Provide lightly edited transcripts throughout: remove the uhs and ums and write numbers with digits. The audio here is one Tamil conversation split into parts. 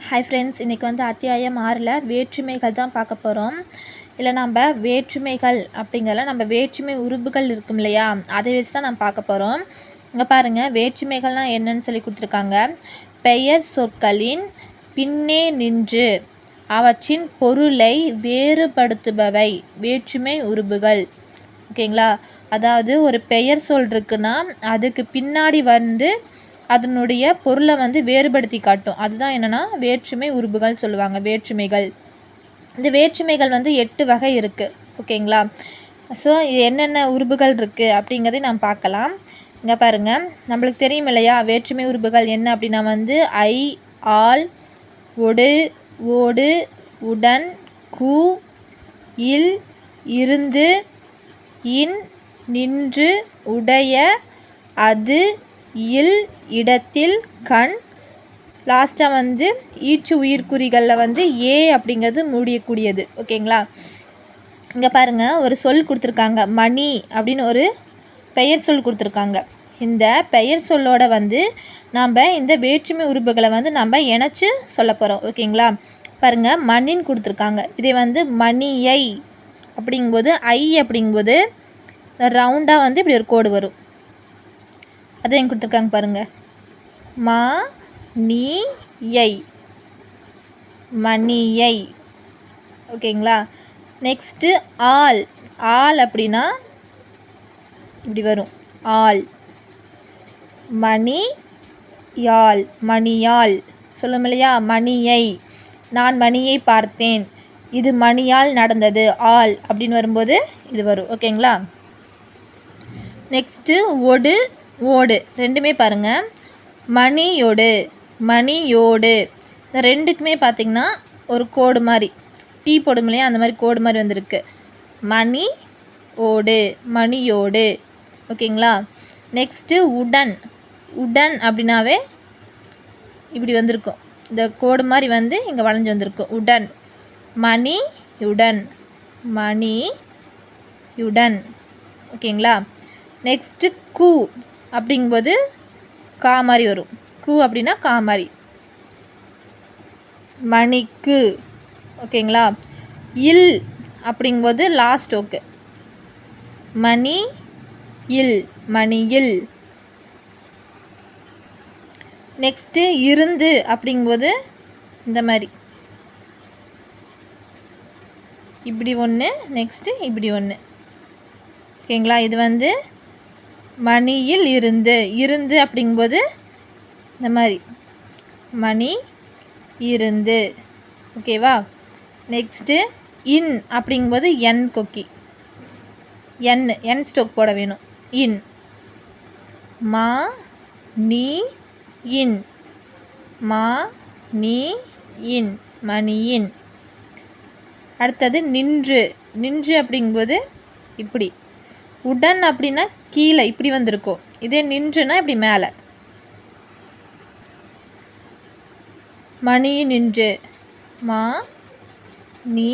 ஹாய் ஃப்ரெண்ட்ஸ், இன்றைக்கி வந்து அத்தியாயம் 6ல் வேற்றுமைகள் தான் பார்க்க போகிறோம். இல்லை நம்ம வேற்றுமைகள் அப்படிங்கிறத நம்ம வேற்றுமை உறுப்புகள் இருக்கும் இல்லையா, அதை வச்சு தான் நம்ம பார்க்க போகிறோம். இங்கே பாருங்கள், வேற்றுமைகள்னால் என்னன்னு சொல்லி கொடுத்துருக்காங்க. பெயர் சொற்களின் பின்னே நின்று அவற்றின் பொருளை வேறுபடுத்துபவை வேற்றுமை உறுப்புகள். ஓகேங்களா? அதாவது ஒரு பெயர் சொல் இருக்குன்னா அதுக்கு பின்னாடி வந்து அதனுடைய பொருளை வந்து வேறுபடுத்தி காட்டும். அதுதான் என்னென்னா வேற்றுமை உறுப்புகள் சொல்லுவாங்க, வேற்றுமைகள். இந்த வேற்றுமைகள் வந்து 8 வகை இருக்குது. ஓகேங்களா? ஸோ என்னென்ன உறுப்புகள் இருக்குது அப்படிங்கிறதை நாம் பார்க்கலாம். இங்கே பாருங்கள், நம்மளுக்கு தெரியும் இல்லையா வேற்றுமை உறுப்புகள் என்ன அப்படின்னா வந்து ஐ, ஆல், ஒடு, ஓடு, உடன், கு, இல், இருந்து, இன், நின்று, உடைய, அது, இல், இடத்தில், கண், லாஸ்ட்டாக வந்து ஈற்று உயிர்க்குறிகளில் வந்து ஏ அப்படிங்கிறது முடியக்கூடியது. ஓகேங்களா? இங்கே பாருங்கள், ஒரு சொல் கொடுத்துருக்காங்க, மணி அப்படின்னு ஒரு பெயர் சொல் கொடுத்துருக்காங்க. இந்த பெயர் சொல்லோட வந்து நம்ம இந்த வேற்றுமை உறுப்புகளை வந்து நம்ம இணைச்சி சொல்ல போகிறோம். ஓகேங்களா? பாருங்கள், மணின்னு கொடுத்துருக்காங்க. இதை வந்து மணியை அப்படிங்கும்போது ஐ அப்படிங்கும்போது ரவுண்டாக வந்து இப்படி ஒரு கோடு வரும். அதையும் கொடுத்துருக்காங்க பாருங்கள், மா நீ யை, மணியை. ஓகேங்களா? Next all. ஆல் அப்படின்னா இப்படி வரும், ஆல். மணி யாழ், மணியால் சொல்லும் இல்லையா, மணியை. நான் மணியை பார்த்தேன், இது மணியால் நடந்தது, ஆல் அப்படின்னு வரும்போது இது வரும். ஓகேங்களா? நெக்ஸ்ட்டு ஒடு, ஓடு ரெண்டுமே பாருங்கள், மணியோடு, மணியோடு. இந்த ரெண்டுக்குமே பார்த்திங்கன்னா ஒரு கோடு மாதிரி டீ போடும் இல்லையா, அந்த மாதிரி கோடு மாதிரி வந்திருக்கு. மணி ஓடு, மணியோடு. ஓகேங்களா? நெக்ஸ்ட்டு உடன். உடன் அப்படின்னாவே இப்படி வந்திருக்கும், இந்த கோடு மாதிரி வந்து இங்கே வளைஞ்சு வந்திருக்கும், உடன். மணியுடன், மணியுடன். ஓகேங்களா? நெக்ஸ்ட்டு கு அப்படிங்கும்போது கா மாதிரி வரும். கு அப்படின்னா கா மாதிரி, மணிக்கு. ஓகேங்களா? இல் அப்படிங்கும்போது லாஸ்ட் ஓகே, மணி இல், மணியில். நெக்ஸ்ட்டு இருந்து அப்படிங்கும்போது இந்த மாதிரி இப்படி ஒன்று, நெக்ஸ்ட்டு இப்படி ஒன்று. ஓகேங்களா? இது வந்து மணியில் இருந்து. இருந்து அப்படிங்கும்போது இந்த மாதிரி மணி இருந்து. ஓகேவா? நெக்ஸ்ட்டு இன் அப்படிங்கும்போது என் கொக்கி, என் ஸ்டோக் போட வேணும். இன், மா நீ இன், மா நீ இன், மணியின். அடுத்தது நின்று. நின்று அப்படிங்கும்போது இப்படி. உடன் அப்படின்னா கீழே இப்படி வந்திருக்கும், இதே நின்றுனா இப்படி மேலே. மணி நின்று, மா நீ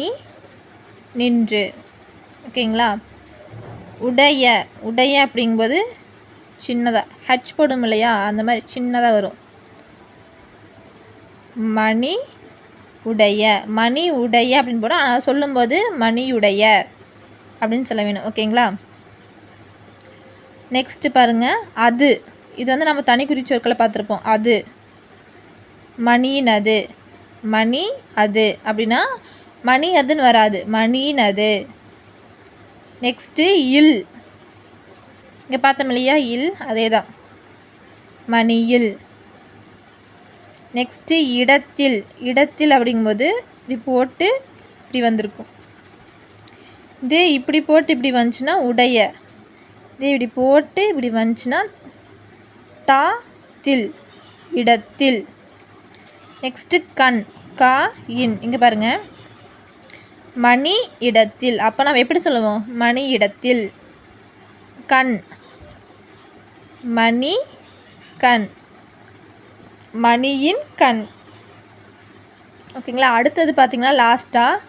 நின்று. ஓகேங்களா? உடைய. உடைய அப்படிங்கும்போது சின்னதாக ஹச் போடும் இல்லையா, அந்த மாதிரி சின்னதாக வரும், மணி உடைய. மணி உடைய அப்படின்னு போடும், ஆனால் சொல்லும்போது மணியுடைய அப்படின்னு சொல்ல வேணும். ஓகேங்களா? நெக்ஸ்ட்டு பாருங்கள், அது. இது வந்து நம்ம தனி குறிச்சொற்களை பார்த்துருப்போம். அது, மணியின் அது, மணி அது அப்படின்னா மணி அதுன்னு வராது, மணியின் அது. நெக்ஸ்ட்டு இல். இங்கே பார்த்தோம் இல்லையா, இல், அதே தான், மணியில். நெக்ஸ்ட்டு இடத்தில். இடத்தில் அப்படிங்கும்போது இப்படி போட்டு இப்படி வந்திருக்கும். இதே இப்படி போட்டு இப்படி வந்துச்சுன்னா உடைய. இதே இப்படி போட்டு இப்படி வந்துச்சுன்னா டா தில், இடத்தில். நெக்ஸ்ட்டு கண். கா இன். இங்கே பாருங்கள், மணி இடத்தில். அப்போ நம்ம எப்படி சொல்லுவோம், மணி இடத்தில். கண், மணி கண், மணியின் கண். ஓகேங்களா? அடுத்தது பார்த்திங்கன்னா லாஸ்ட்டாக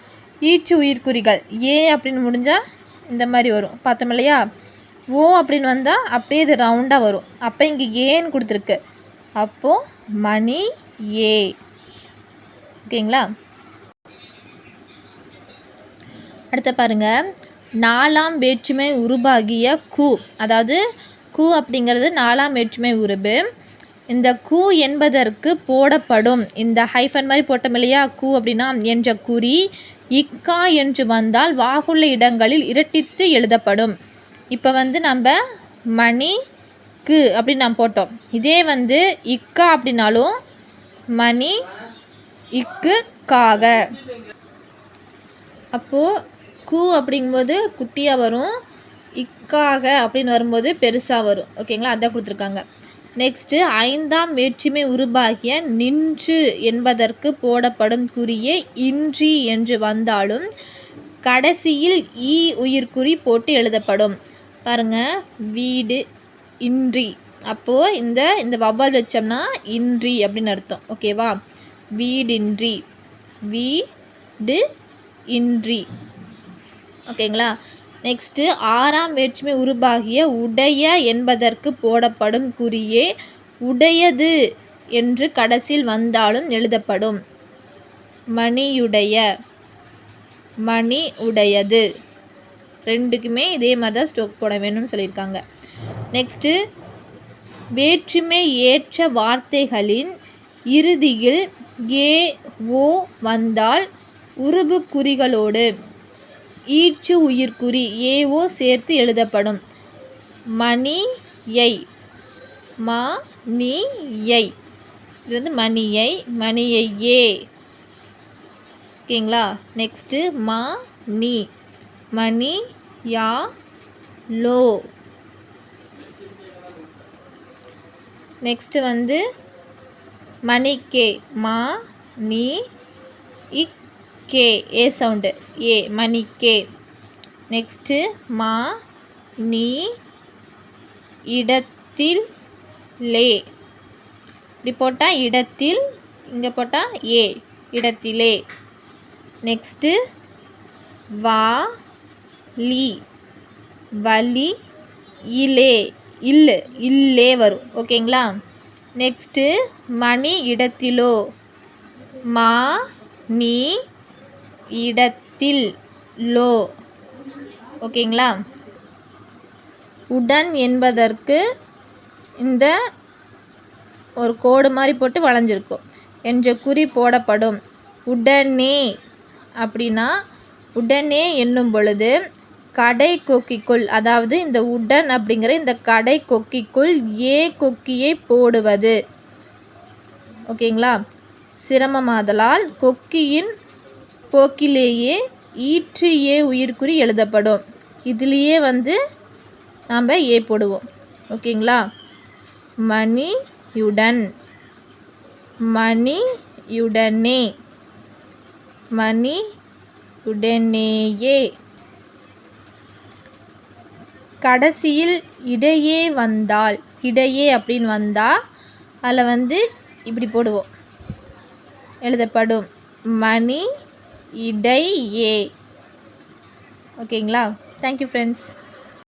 ஈற்று உயிர்க்குறிகள். ஏ அப்படின்னு முடிஞ்சால் இந்த மாதிரி வரும், பார்த்தோம் இல்லையா. ஓ அப்படின்னு வந்தால் அப்படியே இது ரவுண்டாக வரும். அப்போ இங்கே ஏன்னு கொடுத்துருக்கு, அப்போது மணி ஏ. ஓகேங்களா. அடுத்து பாருங்க, 4ஆம் வேற்றுமை உருபாகிய கு, அதாவது கு அப்படிங்கிறது 4ஆம் வேற்றுமை உருபு. இந்த கு என்பதற்கு போடப்படும் இந்த ஹைஃபன் மாதிரி போட்டோம் இல்லையா, கு அப்படின்னா என்ற குறி இக்கா என்று வந்தால் வாகுள்ள இடங்களில் இரட்டித்து எழுதப்படும். இப்போ வந்து நம்ம மணி கு அப்படின்னு நாம் போட்டோம். இதே வந்து இக்கா அப்படின்னாலும் மணி இக்கு காக. அப்போது கு அப்படிங்கும்போது குட்டியாக வரும், இக்காக அப்படின்னு வரும்போது பெருசாக வரும். ஓகேங்களா, அதான் கொடுத்துருக்காங்க. நெக்ஸ்ட்டு 5ஆம் வேற்றுமை உருபாகிய நின்று என்பதற்கு போடப்படும் குறியே இன்றி என்று வந்தாலும் கடைசியில் ஈ உயிர்குறி போட்டு எழுதப்படும். பாருங்கள், வீடு இன்றி, அப்போது இந்த வவ்வால் வச்சோம்னா இன்றி அப்படின்னு அர்த்தம். ஓகேவா, வீடின்றி, வீடு இன்றி. ஓகேங்களா. நெக்ஸ்ட்டு 6ஆம் வேற்றுமை உருபாகிய உடைய என்பதற்கு போடப்படும் குறியே உடையது என்று கடைசியில் வந்தாலும் எழுதப்படும். மணியுடைய, மணி உடையது, ரெண்டுக்குமே இதே மாதிரி தான் ஸ்டோக் போட வேணும்னு சொல்லியிருக்காங்க. நெக்ஸ்ட்டு வேற்றுமை ஏற்ற வார்த்தைகளின் இறுதியில் ஏ ஓ வந்தால் உருபு குறிகளோடு ஈற்று உயிர்குறி ஏஓ சேர்த்து எழுதப்படும். மணியை, மணியை, இது வந்து மணியை, மணியை ஏ. ஓகேங்களா. நெக்ஸ்ட்டு மணி, மணி யா லோ. நெக்ஸ்ட்டு வந்து மணிக்கே, மா நீ இக் கே, ஏ சவுண்டு, ஏ, மணிக்கே. நெக்ஸ்ட்டு மா நீ இடத்தில் லே, இப்படி போட்டால் இடத்தில், இங்கே போட்டால் ஏ, இடத்திலே. நெக்ஸ்ட்டு வா லி, வலி இலே, இல்லு, இல்லே வரும். ஓகேங்களா. நெக்ஸ்ட்டு மணி இடத்திலோ, மா நீ இடத்தில் லோ. ஓகேங்களா. உடன் என்பதற்கு இந்த ஒரு கோடு மாதிரி போட்டு வளைஞ்சிருக்கும் என்ற குறி போடப்படும். உடனே அப்படின்னா உடனே என்னும் பொழுது கடை கொக்கிக்குள், அதாவது இந்த உடன் அப்படிங்கிற இந்த கடை கொக்கிக்குள் ஏ கொக்கியை போடுவது. ஓகேங்களா. சிரமமாதலால் கொக்கியின் போக்கிலேயே ஈற்று ஏ உயிர்குறி எழுதப்படும். இதுலேயே வந்து நாம் ஏ போடுவோம். ஓகேங்களா. மணியுடன், மணியுடனே, மணியுடனேயே. கடைசியில் இடையே வந்தால், இடையே அப்படின்னு வந்தால் அதில் வந்து இப்படி போடுவோம், எழுதப்படும். மணி இடையே. ஓகேங்களா. Thank you friends.